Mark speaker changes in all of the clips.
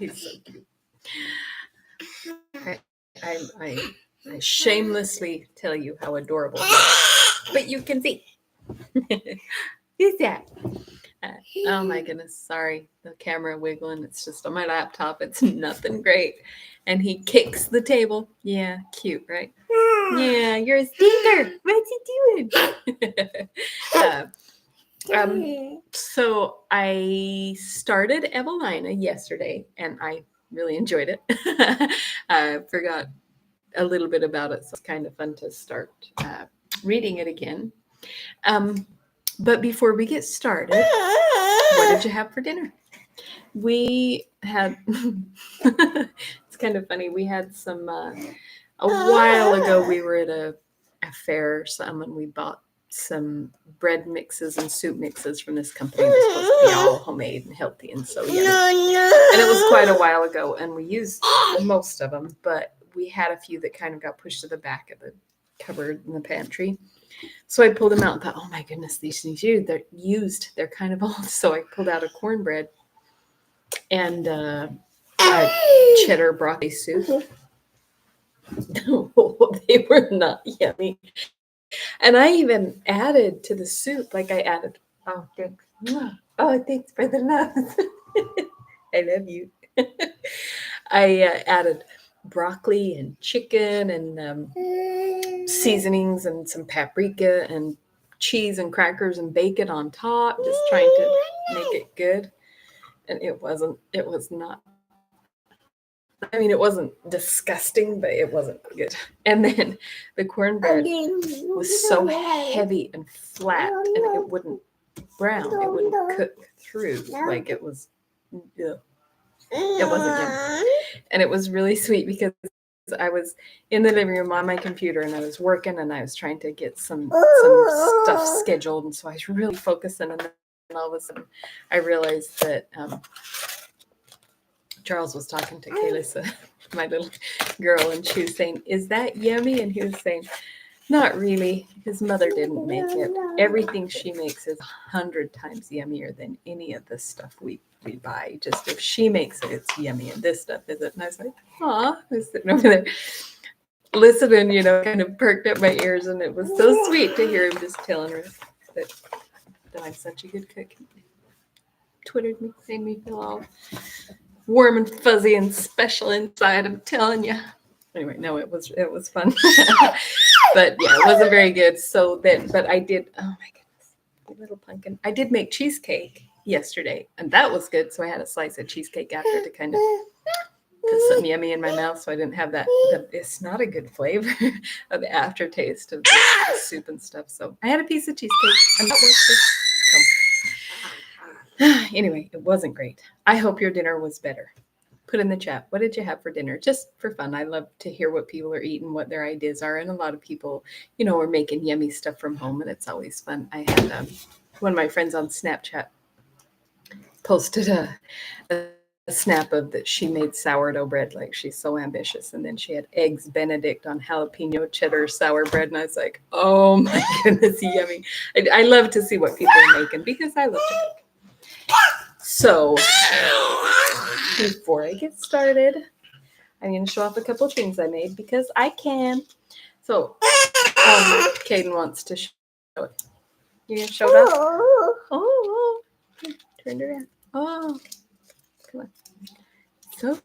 Speaker 1: He's so cute. I shamelessly tell you how adorable he is, but you can see. Who's that? Oh my goodness, sorry, the camera wiggling. It's just on my laptop. It's nothing great. And he kicks the table. Yeah, cute, right? Yeah, you're a stinker. What's he doing? So I started Evelina yesterday, and I really enjoyed it. I forgot a little bit about it, so it's kind of fun to start reading it again. But before we get started, what did you have for dinner? We had, it's kind of funny, we had some, a while ago, we were at a fair or something, and we bought some bread mixes and soup mixes from this company. It was supposed to be all homemade and healthy and so yummy. And it was quite a while ago, and we used most of them, but we had a few that kind of got pushed to the back of the cupboard in the pantry. So I pulled them out and thought, oh my goodness, these things they're used. They're kind of old. So I pulled out a cornbread and a cheddar broccoli soup. They were not yummy. And I even added to the soup, like I added, oh, thanks. Oh, thanks for the love. I love you. I added broccoli and chicken and seasonings and some paprika and cheese and crackers and bacon on top, just trying to make it good. And it was not, I mean, it wasn't disgusting, but it wasn't good. And then the cornbread was so heavy and flat, and it wouldn't brown. It wouldn't cook through. Like it was, ugh. It wasn't yummy. And it was really sweet because I was in the living room on my computer and I was working and I was trying to get some stuff scheduled. And so I was really focusing. And then all of a sudden I realized that Charles was talking to Kayla, my little girl, and she was saying, is that yummy? And he was saying, not really. His mother didn't make it. Everything she makes is 100 times yummier than any of the stuff we buy. Just if she makes it, it's yummy, and this stuff isn't. And I was like, aw, I was sitting over there listening, kind of perked up my ears, and it was so sweet to hear him just telling her that I'm such a good cook. Twittered me, made me feel all warm and fuzzy and special inside, I'm telling you. Anyway, no, it was fun. But yeah, it wasn't very good. So then, but I did, oh my goodness, little pumpkin. I did make cheesecake yesterday, and that was good. So I had a slice of cheesecake after to kind of put something yummy in my mouth, so I didn't have that. It's not a good flavor of the aftertaste of the soup and stuff. So I had a piece of cheesecake, and that was good. So, anyway, it wasn't great. I hope your dinner was better. Put in the chat, what did you have for dinner? Just for fun. I love to hear what people are eating, what their ideas are. And a lot of people, are making yummy stuff from home, and it's always fun. I had one of my friends on Snapchat posted a snap of that she made sourdough bread. Like, she's so ambitious. And then she had eggs Benedict on jalapeno cheddar sour bread. And I was like, oh my goodness, yummy. I love to see what people are making because I love to cook. So before I get started, I'm going to show off a couple of things I made because I can. So Caden wants to show it. You going to show it off? Oh, turn it around. Oh, come on. So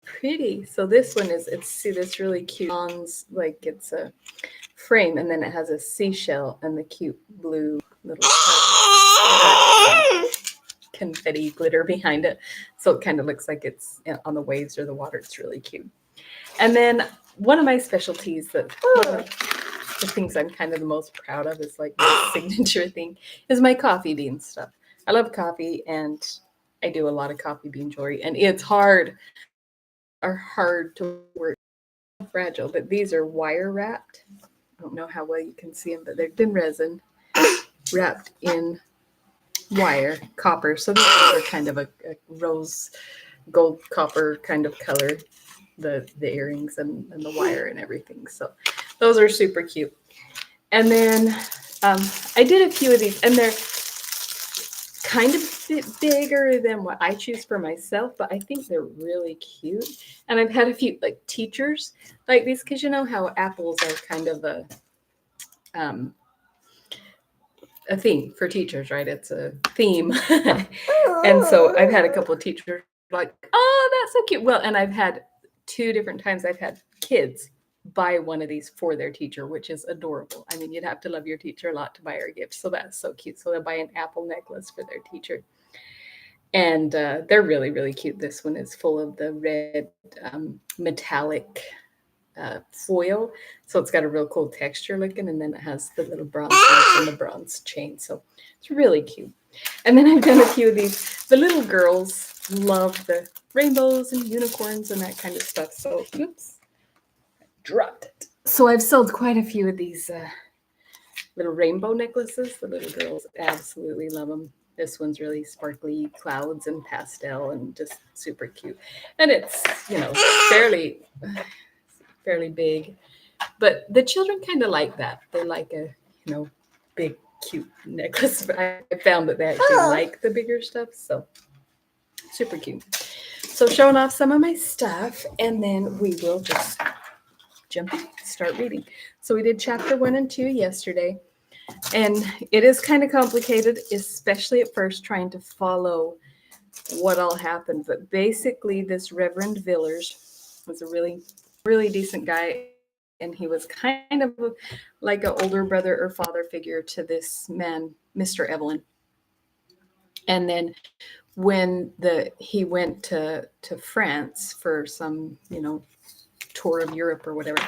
Speaker 1: pretty. So this one see this really cute, like it's a frame, and then it has a seashell and the cute blue little confetti glitter behind it, so it kind of looks like it's on the waves or the water. It's really cute. And then one of my specialties, the things I'm kind of the most proud of, is like my signature thing, is my coffee bean stuff. I love coffee, and I do a lot of coffee bean jewelry, and it's hard to work. Fragile, but these are wire wrapped. I don't know how well you can see them, but they've been resin wrapped in wire, copper. So these are kind of a rose gold copper kind of color, the earrings and the wire and everything. So those are super cute. And then I did a few of these, and they're kind of bit bigger than what I choose for myself, but I think they're really cute. And I've had a few like teachers like these, because you know how apples are kind of a theme for teachers, right? It's a theme. And so I've had a couple of teachers like, oh, that's so cute. Well, and I've had 2 different times I've had kids buy one of these for their teacher, which is adorable. I mean, you'd have to love your teacher a lot to buy her a gift. So that's so cute. So they'll buy an apple necklace for their teacher. And they're really, really cute. This one is full of the red metallic foil. So it's got a real cool texture looking, and then it has the little bronze hearts and the bronze chain. So it's really cute. And then I've done a few of these. The little girls love the rainbows and unicorns and that kind of stuff. So, oops, dropped it. So I've sold quite a few of these little rainbow necklaces. The little girls absolutely love them. This one's really sparkly clouds and pastel and just super cute. And it's, fairly big. But the children kind of like that. They like a, big, cute necklace. But I found that they actually like the bigger stuff. So super cute. So showing off some of my stuff, and then we will just jump in, start reading. So we did chapter 1 and 2 yesterday. And it is kind of complicated, especially at first, trying to follow what all happened. But basically, this Reverend Villers was a really, really decent guy. And he was kind of like an older brother or father figure to this man, Mr. Evelyn. And then when he went to France for some, tour of Europe or whatever,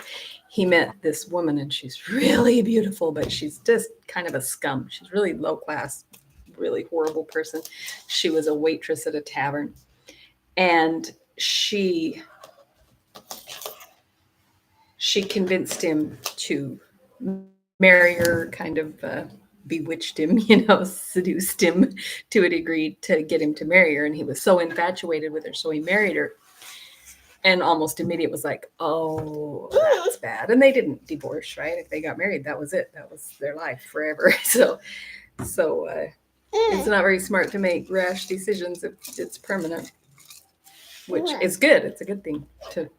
Speaker 1: he met this woman, and she's really beautiful, but she's just kind of a scum. She's really low class, really horrible person. She was a waitress at a tavern, and she convinced him to marry her, kind of bewitched him, seduced him to a degree to get him to marry her. And he was so infatuated with her, so he married her. And almost immediately was like, oh, that's bad. And they didn't divorce, right? If they got married, that was it. That was their life forever. So it's not very smart to make rash decisions if it's permanent, which is good. It's a good thing to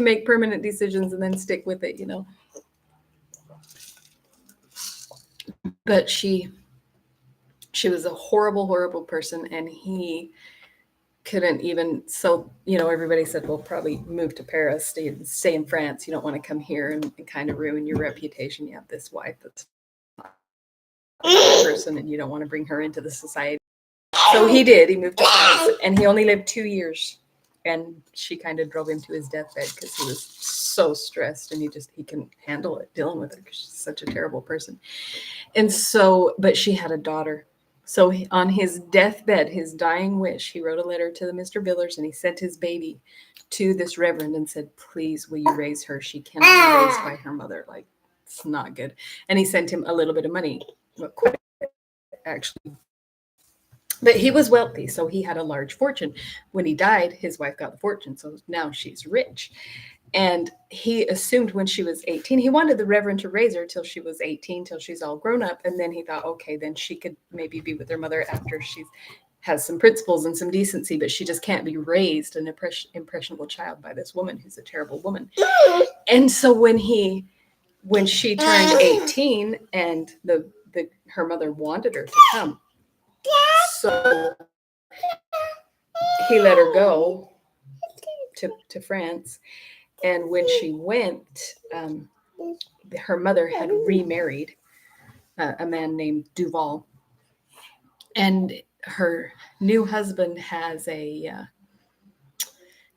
Speaker 1: make permanent decisions and then stick with it, But she was a horrible, horrible person, and he couldn't even, so, everybody said, well, probably move to Paris, stay in France. You don't want to come here and kind of ruin your reputation. You have this wife that's a person, and you don't want to bring her into the society. So he did. He moved to France, and he only lived 2 years. And she kind of drove him to his deathbed because he was so stressed, and he couldn't handle it, dealing with her, because she's such a terrible person. And so, but she had a daughter. So on his deathbed, his dying wish, he wrote a letter to the Mr. Villers, and he sent his baby to this reverend and said, please, will you raise her? She cannot be raised by her mother. Like, it's not good. And he sent him a little bit of money, quite a bit, actually. But he was wealthy, so he had a large fortune. When he died, his wife got the fortune, so now she's rich. And he assumed when she was 18, he wanted the reverend to raise her till she was 18, till she's all grown up. And then he thought, okay, then she could maybe be with her mother after she has some principles and some decency, but she just can't be raised an impressionable child by this woman who's a terrible woman. And so when she turned 18 and her mother wanted her to come, so he let her go to France. And when she went, her mother had remarried a man named Duval. And her new husband has a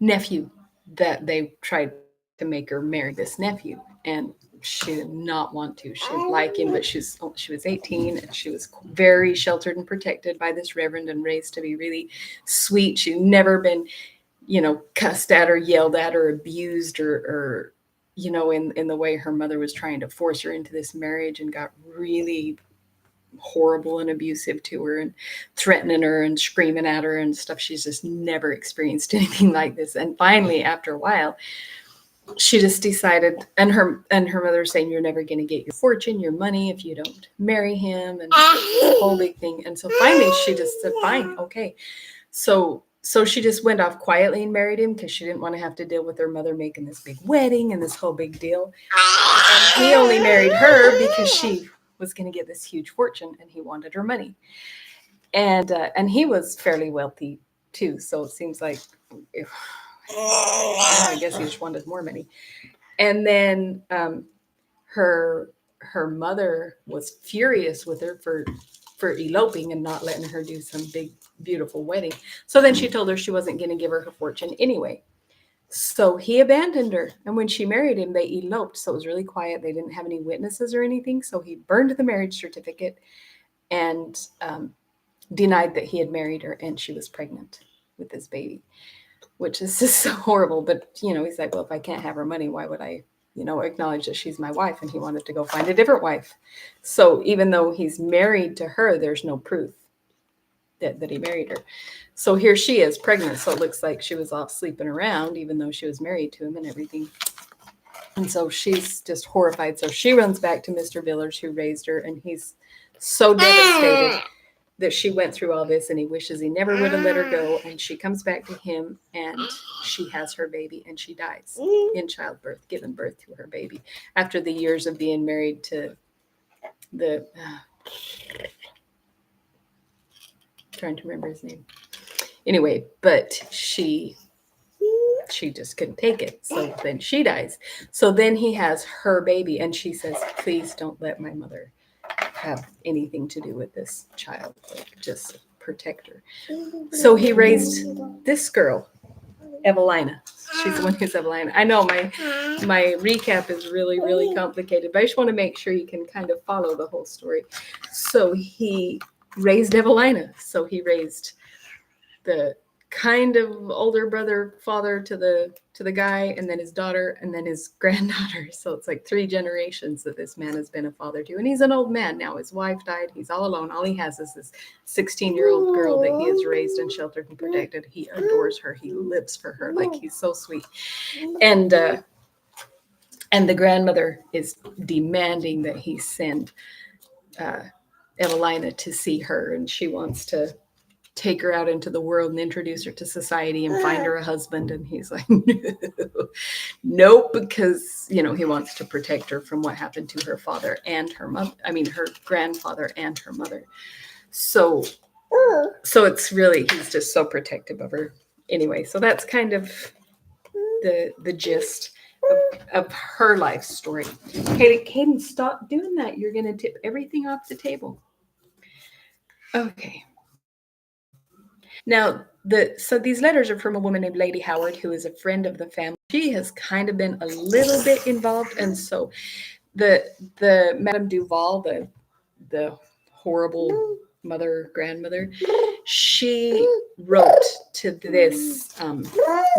Speaker 1: nephew that they tried to make her marry this nephew. And she did not want to. She didn't like him, but she was 18, and she was very sheltered and protected by this reverend and raised to be really sweet. She'd never been, cussed at or yelled at or abused or in the way her mother was trying to force her into this marriage, and got really horrible and abusive to her and threatening her and screaming at her and stuff. She's just never experienced anything like this. And finally, after a while, she just decided, and her mother saying, "You're never going to get your fortune, your money, if you don't marry him," and the whole big thing. And so finally, she just said, "Fine, okay." So she just went off quietly and married him because she didn't want to have to deal with her mother making this big wedding and this whole big deal. And he only married her because she was going to get this huge fortune, and he wanted her money. And he was fairly wealthy too. So it seems like, if, I guess he just wanted more money. And then her her mother was furious with her for eloping and not letting her do some big beautiful wedding. So then she told her she wasn't going to give her her fortune anyway. So he abandoned her, and when she married him, they eloped. So it was really quiet. They didn't have any witnesses or anything. So he burned the marriage certificate and denied that he had married her, and she was pregnant with this baby, which is just so horrible. But he's like, well, if I can't have her money, why would I, acknowledge that she's my wife? And he wanted to go find a different wife. So even though he's married to her, there's no proof that he married her. So here she is pregnant. So it looks like she was off sleeping around, even though she was married to him and everything. And so she's just horrified. So she runs back to Mr. Villers, who raised her, and he's so devastated that she went through all this, and he wishes he never would have let her go. And she comes back to him, and she has her baby, and she dies in childbirth, giving birth to her baby after the years of being married to the trying to remember his name. Anyway, but she just couldn't take it. So then she dies. So then he has her baby, and she says, "Please don't let my mother have anything to do with this child. Like, just protect her." So he raised this girl, Evelina. She's the one who's Evelina. I know my recap is really, really complicated, but I just want to make sure you can kind of follow the whole story. So he raised Evelina. So he raised the kind of older brother father to the guy, and then his daughter, and then his granddaughter. So it's like 3 generations that this man has been a father to. And he's an old man now. His wife died. He's all alone. All he has is this 16-year-old girl that he has raised and sheltered and protected. He adores her. He lives for her. Like, he's so sweet. And the grandmother is demanding that he send Evelina to see her, and she wants to take her out into the world and introduce her to society and find her a husband. And he's like, no, nope, because he wants to protect her from what happened to her father and her mother. I mean, her grandfather and her mother. So it's really, he's just so protective of her. Anyway, so that's kind of the gist of her life story. Hayden, stop doing that. You're going to tip everything off the table. Okay. Now, so these letters are from a woman named Lady Howard, who is a friend of the family. She has kind of been a little bit involved, and so the Madame Duval, the horrible grandmother, she wrote to this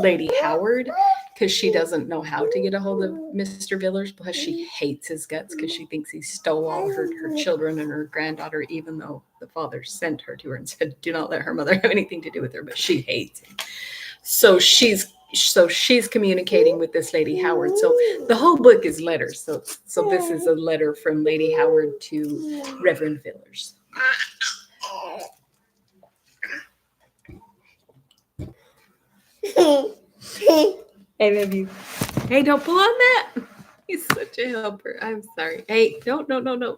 Speaker 1: Lady Howard because she doesn't know how to get a hold of Mr. Villers, because she hates his guts because she thinks he stole all her children and her granddaughter, even though the father sent her to her and said, do not let her mother have anything to do with her, but she hates him. So she's communicating with this Lady Howard. So the whole book is letters. So this is a letter from Lady Howard to Reverend Villers. I love you. Hey, don't pull on that. He's such a helper. I'm sorry. Hey, no.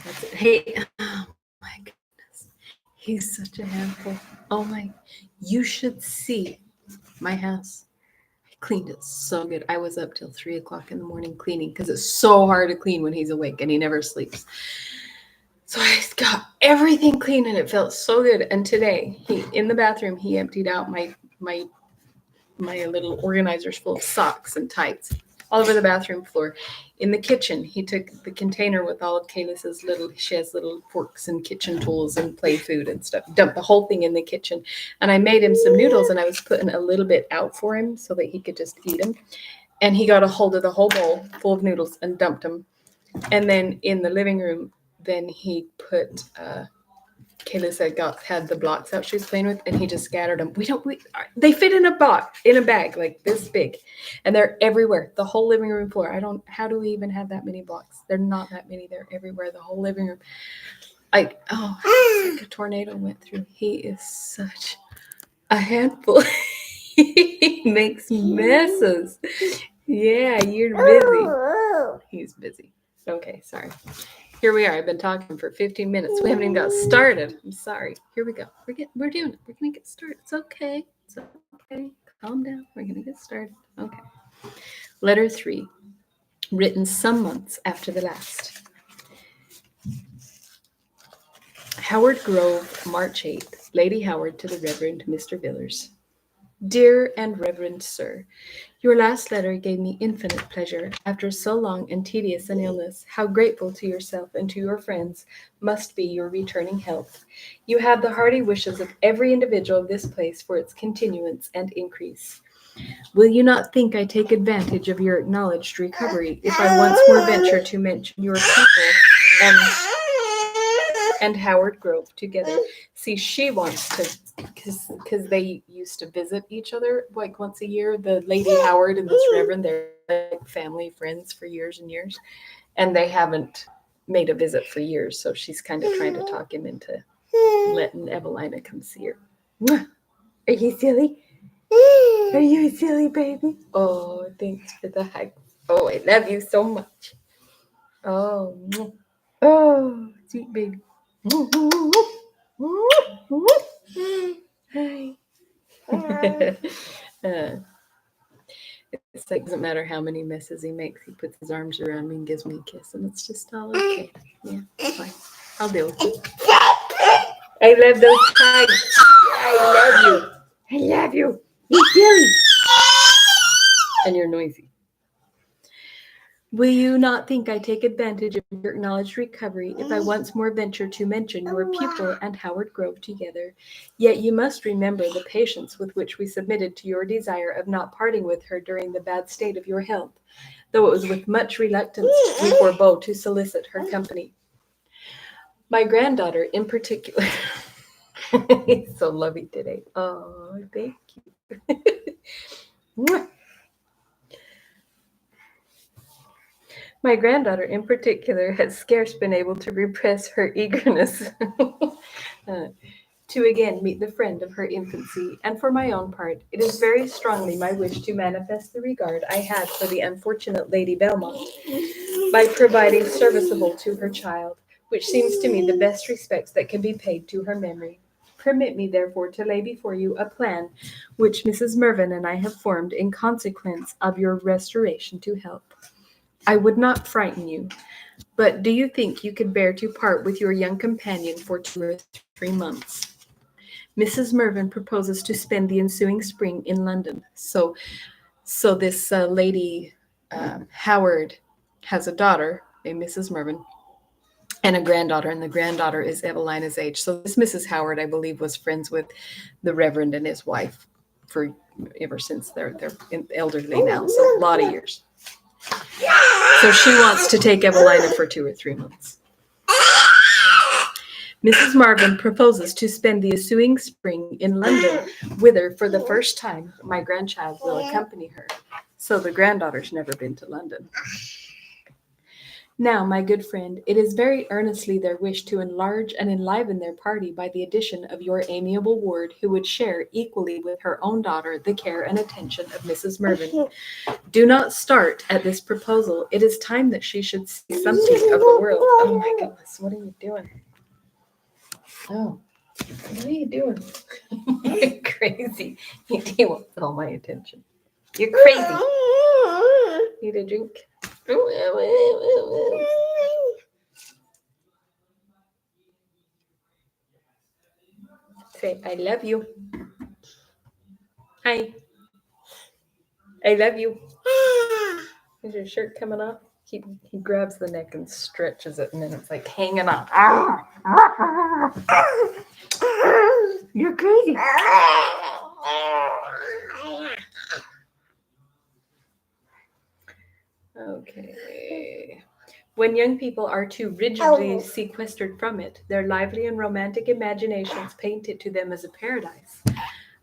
Speaker 1: That's it. Hey, oh my goodness. He's such a handful. Oh my, you should see my house. I cleaned it so good. I was up till 3 o'clock in the morning cleaning because it's so hard to clean when he's awake and he never sleeps. So I got everything clean and it felt so good. And today, in the bathroom, he emptied out my little organizers full of socks and tights all over the bathroom floor. In the kitchen, he took the container with all of Kayla's she has little forks and kitchen tools and play food and stuff, dumped the whole thing in the kitchen. And I made him some noodles, and I was putting a little bit out for him so that he could just eat them. And he got a hold of the whole bowl full of noodles and dumped them. And then in the living room, then he put Kayla had the blocks out she was playing with, and he just scattered them. They fit in a bag like this big, and they're everywhere. The whole living room floor. How do we even have that many blocks? They're not that many. They're everywhere. The whole living room. It's like a tornado went through. He is such a handful. He makes messes. Yeah, you're busy. He's busy. Okay, sorry. Here we are. I've been talking for 15 minutes. We haven't even got started. I'm sorry. Here we go. We're doing it. We're gonna get started. It's okay. It's okay. Calm down. We're gonna get started. Okay. Letter 3, written some months after the last. Howard Grove, March 8th. Lady Howard to the Reverend Mr. Villers. Dear and Reverend Sir, your last letter gave me infinite pleasure. After so long and tedious an illness, how grateful to yourself and to your friends must be your returning health. You have the hearty wishes of every individual of this place for its continuance and increase. Will you not think I take advantage of your acknowledged recovery if I once more venture to mention your people and Howard Grove together? See, she wants to, because they used to visit each other like once a year. The Lady Howard and this Reverend, they're like family friends for years and years, and they haven't made a visit for years. So she's kind of trying to talk him into letting Evelina come see her. Are you silly? Are you a silly baby? Oh, thanks for the hug. Oh, I love you so much. Oh, sweet baby. Hi. It's like, doesn't matter how many messes he makes, he puts his arms around me and gives me a kiss, and it's just all okay. Yeah, fine. I'll deal with it. I love those hugs. I love you. I love you. You're silly. And you're noisy. Will you not think I take advantage of your acknowledged recovery if I once more venture to mention your pupil and Howard Grove together? Yet you must remember the patience with which we submitted to your desire of not parting with her during the bad state of your health, though it was with much reluctance we forbore to solicit her company. My granddaughter in particular, he's so lovey today. Oh, thank you. My granddaughter in particular has scarce been able to repress her eagerness to again meet the friend of her infancy, and for my own part, it is very strongly my wish to manifest the regard I had for the unfortunate Lady Belmont by providing serviceable to her child, which seems to me the best respects that can be paid to her memory. Permit me, therefore, to lay before you a plan which Mrs. Mervyn and I have formed in consequence of your restoration to health. I would not frighten you, but do you think you could bear to part with your young companion for 2 or 3 months? Mrs. Mervyn proposes to spend the ensuing spring in London. So this lady Howard has a daughter named Mrs. Mervyn and a granddaughter, and the granddaughter is Evelina's age. So this Mrs. Howard, I believe, was friends with the Reverend and his wife for ever since they're elderly now, so a lot of years. So she wants to take Evelina for 2 or 3 months. Mrs. Marvin proposes to spend the ensuing spring in London, whither, for the first time, my grandchild will accompany her. So the granddaughter's never been to London. Now, my good friend, it is very earnestly their wish to enlarge and enliven their party by the addition of your amiable ward, who would share equally with her own daughter the care and attention of Mrs. Mervyn. Do not start at this proposal. It is time that she should see something of the world. Oh my goodness, what are you doing? Oh, what are you doing? You're crazy. He wants all my attention. You're crazy. Need a drink? Say, I love you. Hi. I love you. Is your shirt coming off? He grabs the neck and stretches it, and then it's like hanging on. You're crazy. Okay. When young people are too rigidly sequestered from it, their lively and romantic imaginations paint it to them as a paradise,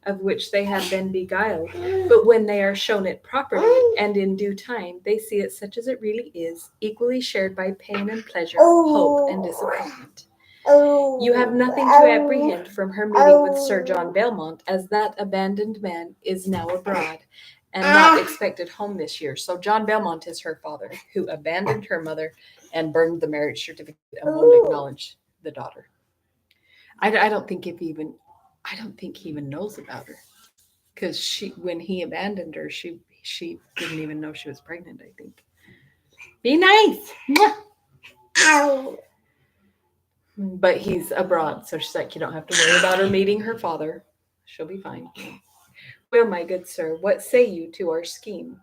Speaker 1: of which they have been beguiled. But when they are shown it properly and in due time, they see it such as it really is, equally shared by pain and pleasure, hope and disappointment. You have nothing to apprehend from her meeting with Sir John Belmont, as that abandoned man is now abroad, and not expected home this year. So John Belmont is her father, who abandoned her mother and burned the marriage certificate and won't acknowledge the daughter. I don't think I don't think he even knows about her, because when he abandoned her, she didn't even know she was pregnant. I think. Be nice. Ow. But he's abroad, so she's like, you don't have to worry about her meeting her father. She'll be fine. Well, my good sir, what say you to our scheme?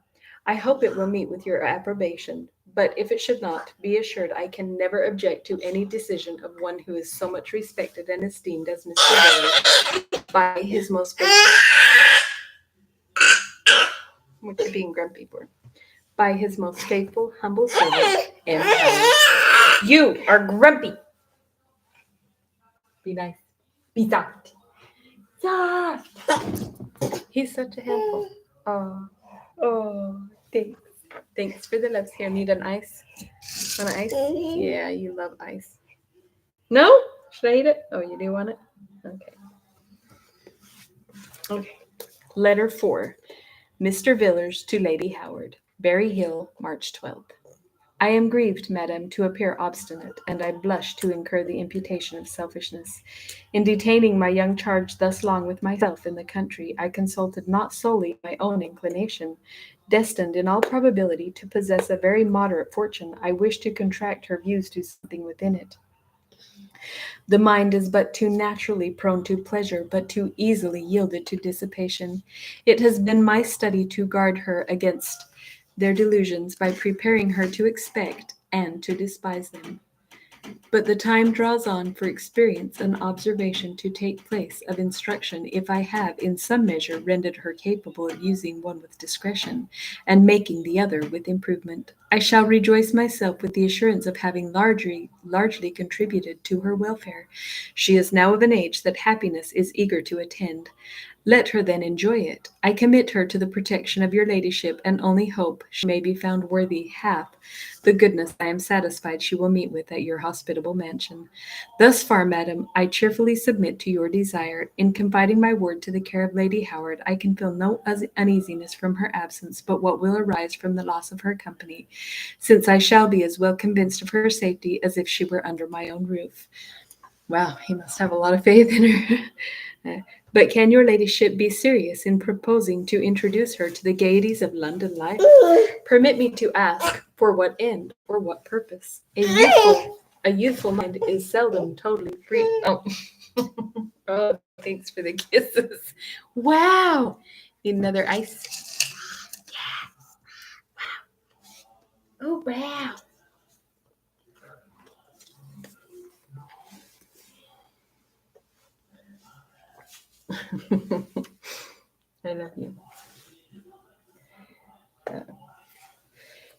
Speaker 1: I hope it will meet with your approbation, but if it should not, be assured I can never object to any decision of one who is so much respected and esteemed as Mr. Bailey by his most faithful. What you being grumpy for? By his most faithful, humble servant, M. You are grumpy. Be nice. Be soft. Soft. He's such a handful. Oh, thanks. Thanks for the loves. Here, need an ice? Want an ice? Yeah, you love ice. No? Should I eat it? Oh, you do want it? Okay. Okay. Letter 4. Mr. Villars to Lady Howard. Berry Hill, March 12th. I am grieved, madam, to appear obstinate, and I blush to incur the imputation of selfishness. In detaining my young charge thus long with myself in the country, I consulted not solely my own inclination. Destined in all probability to possess a very moderate fortune, I wish to contract her views to something within it. The mind is but too naturally prone to pleasure, but too easily yielded to dissipation. It has been my study to guard her against their delusions by preparing her to expect and to despise them. But the time draws on for experience and observation to take place of instruction, if I have in some measure rendered her capable of using one with discretion, and making the other with improvement. I shall rejoice myself with the assurance of having largely contributed to her welfare. She is now of an age that happiness is eager to attend. Let her then enjoy it. I commit her to the protection of your ladyship, and only hope she may be found worthy half the goodness I am satisfied she will meet with at your hospitable mansion. Thus far, madam, I cheerfully submit to your desire. In confiding my word to the care of Lady Howard, I can feel no uneasiness from her absence, but what will arise from the loss of her company, since I shall be as well convinced of her safety as if she were under my own roof. Wow, he must have a lot of faith in her. But can your ladyship be serious in proposing to introduce her to the gaieties of London life? Permit me to ask, for what end or what purpose? A youthful mind is seldom totally free. Oh, oh, thanks for the kisses. Wow. Need another ice? Oh, wow. I love you.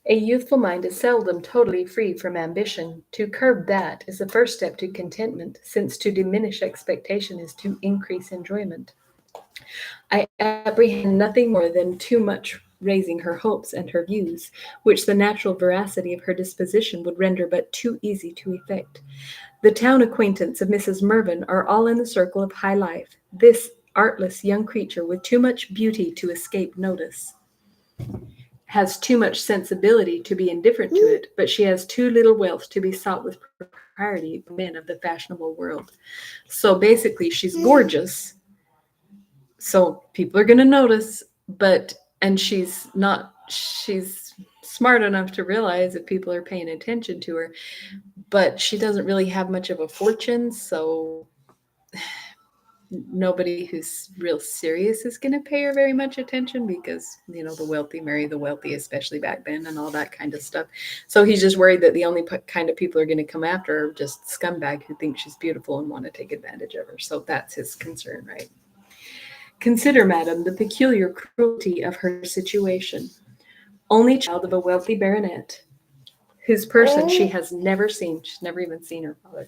Speaker 1: A youthful mind is seldom totally free from ambition. To curb that is the first step to contentment, since to diminish expectation is to increase enjoyment. I apprehend nothing more than too much raising her hopes and her views, which the natural veracity of her disposition would render but too easy to effect. The town acquaintance of Mrs. Mervyn are all in the circle of high life. This artless young creature, with too much beauty to escape notice, has too much sensibility to be indifferent to it, but she has too little wealth to be sought with propriety by men of the fashionable world. So basically, she's gorgeous, so people are going to notice, and she's smart enough to realize if people are paying attention to her, but she doesn't really have much of a fortune, so nobody who's real serious is going to pay her very much attention, because the wealthy marry the wealthy, especially back then, and all that kind of stuff. So he's just worried that the only kind of people are going to come after her are just scumbag who think she's beautiful and want to take advantage of her. So that's his concern, right? Consider, madam, the peculiar cruelty of her situation. Only child of a wealthy baronet, whose person she has never seen, she's never even seen her father,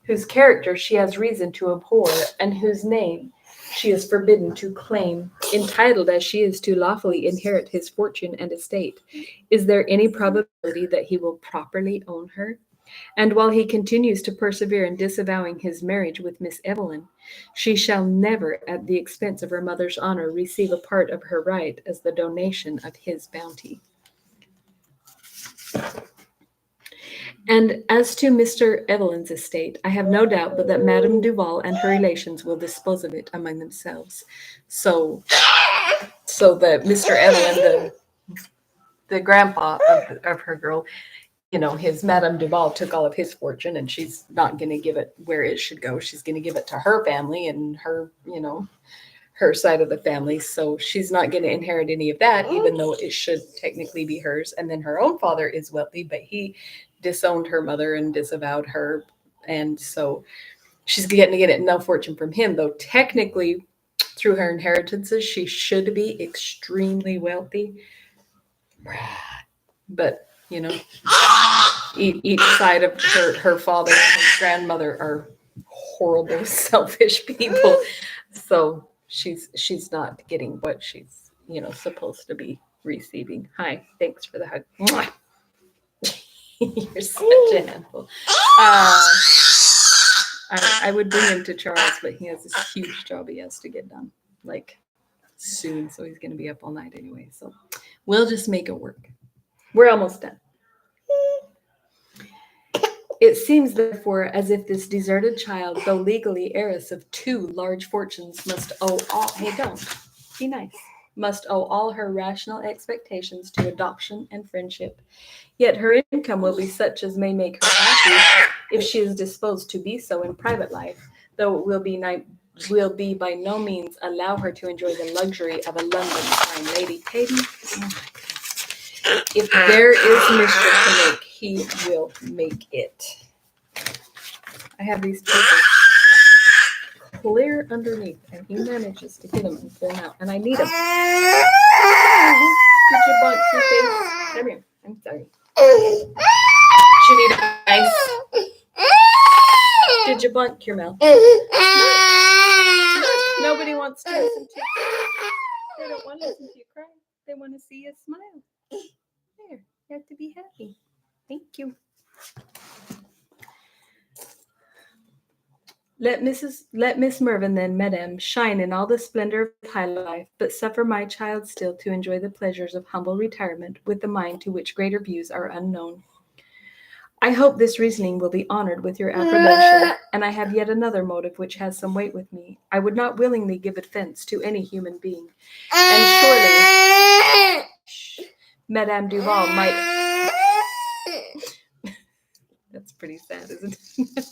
Speaker 1: whose character she has reason to abhor, and whose name she is forbidden to claim, entitled as she is to lawfully inherit his fortune and estate, is there any probability that he will properly own her? And while he continues to persevere in disavowing his marriage with Miss Evelyn, she shall never, at the expense of her mother's honor, receive a part of her right as the donation of his bounty. And as to Mr. Evelyn's estate, I have no doubt but that Madame Duval and her relations will dispose of it among themselves. So that Mr. Evelyn, the grandpa of her girl, his Madame Duval took all of his fortune, and she's not going to give it where it should go. She's going to give it to her family and her, her side of the family. So she's not going to inherit any of that, even though it should technically be hers. And then her own father is wealthy, but he disowned her mother and disavowed her. And so she's getting to get no fortune from him, though technically through her inheritances, she should be extremely wealthy. But, each side of her father and her grandmother are horrible, selfish people. So she's not getting what she's, supposed to be receiving. Hi, thanks for the hug. Mwah. You're such a handful. I would bring him to Charles, but he has this huge job he has to get done, like soon. So he's going to be up all night anyway. So we'll just make it work. We're almost done. It seems, therefore, as if this deserted child, though legally heiress of 2 large fortunes, must owe all. Hey, don't be nice. Must owe all her rational expectations to adoption and friendship. Yet her income will be such as may make her happy if she is disposed to be so in private life, though it will be by no means allow her to enjoy the luxury of a London fine lady. Peyton, if there is mischief to make, he will make it. I have these papers clear underneath, and he manages to get them and pull them out, and I need them. Did you bump your face? Come here. I'm sorry. Do you need ice? Did you bunk your mouth? Nobody wants to listen to you. They don't want to listen to you cry. They want to see you smile. There, you have to be happy. Thank you. Let Miss Mervyn, then, Madame, shine in all the splendor of high life, but suffer my child still to enjoy the pleasures of humble retirement with the mind to which greater views are unknown. I hope this reasoning will be honored with your approbation, and I have yet another motive which has some weight with me. I would not willingly give offense to any human being, and surely Madame Duval might... That's pretty sad, isn't it?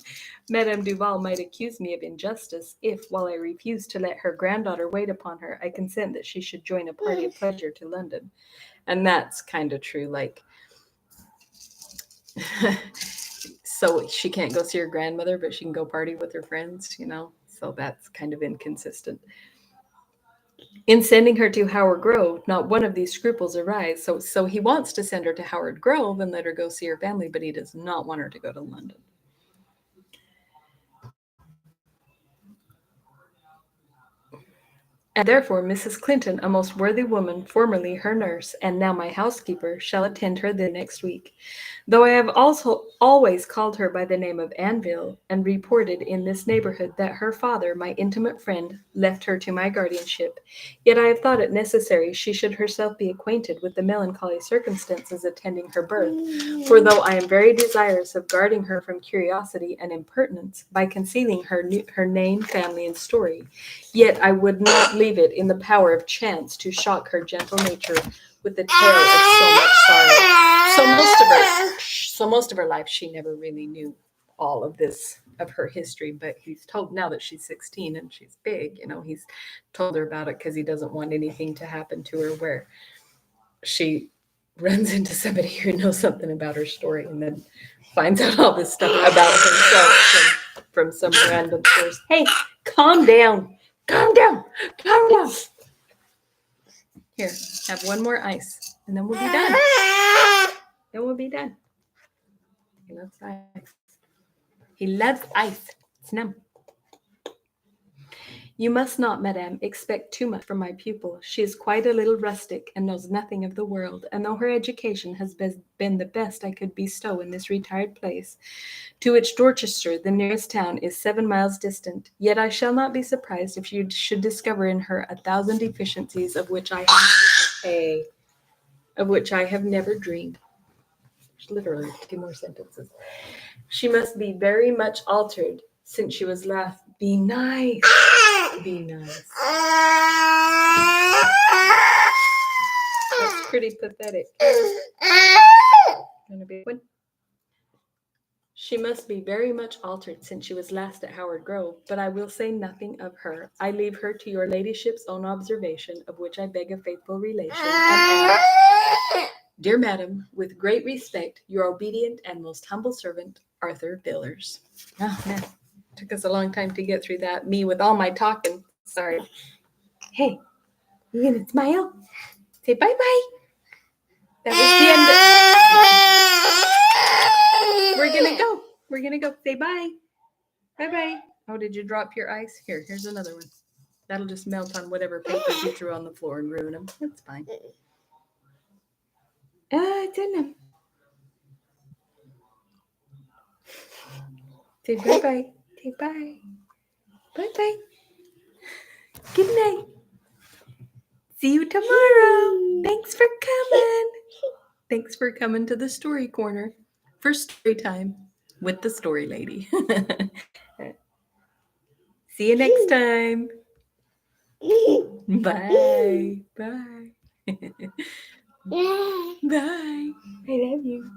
Speaker 1: Madame Duval might accuse me of injustice if, while I refuse to let her granddaughter wait upon her, I consent that she should join a party of pleasure to London. And that's kind of true. Like, so she can't go see her grandmother, but she can go party with her friends, So that's kind of inconsistent. In sending her to Howard Grove, not one of these scruples arise. So he wants to send her to Howard Grove and let her go see her family, but he does not want her to go to London. And therefore Mrs. Clinton, a most worthy woman, formerly her nurse, and now my housekeeper, shall attend her the next week. Though I have also always called her by the name of Anville, and reported in this neighborhood that her father, my intimate friend, left her to my guardianship, yet I have thought it necessary she should herself be acquainted with the melancholy circumstances attending her birth. For though I am very desirous of guarding her from curiosity and impertinence by concealing her name, family, and story, yet I would not leave it in the power of chance to shock her gentle nature with the tale of so much sorrow. So most of her life, she never really knew all of this of her history. But he's told now that she's 16 and she's big. He's told her about it because he doesn't want anything to happen to her where she runs into somebody who knows something about her story and then finds out all this stuff about herself from some random source. Hey, calm down. Calm down. Calm down. Here, have one more ice, and then we'll be done. Then we'll be done. He loves ice. He loves ice. It's numb. You must not, madame, expect too much from my pupil. She is quite a little rustic and knows nothing of the world, and though her education has been the best I could bestow in this retired place, to which Dorchester, the nearest town, is 7 miles distant, yet I shall not be surprised if you should discover in her 1,000 deficiencies of which I have never dreamed. Literally 2 more sentences. She must be very much altered since she was last. Be nice. Be nice. That's pretty pathetic. Gonna be one. She must be very much altered since she was last at Howard Grove, but I will say nothing of her. I leave her to your ladyship's own observation, of which I beg a faithful relation, and add, dear madam, with great respect, your obedient and most humble servant, Arthur Billers. Oh, man. Took us a long time to get through that. Me with all my talking. Sorry. Hey, you gonna smile? Say bye-bye. That was the end. We're gonna go. We're gonna go. Say bye. Bye-bye. Oh, did you drop your ice? Here's another one. That'll just melt on whatever papers you threw on the floor and ruin them. That's fine. It's in them. Say bye-bye. Say bye. Bye-bye. Good night. See you tomorrow. Thanks for coming. Thanks for coming to the story corner for story time with the story lady. See you next time. Bye. Bye. Bye. I love you.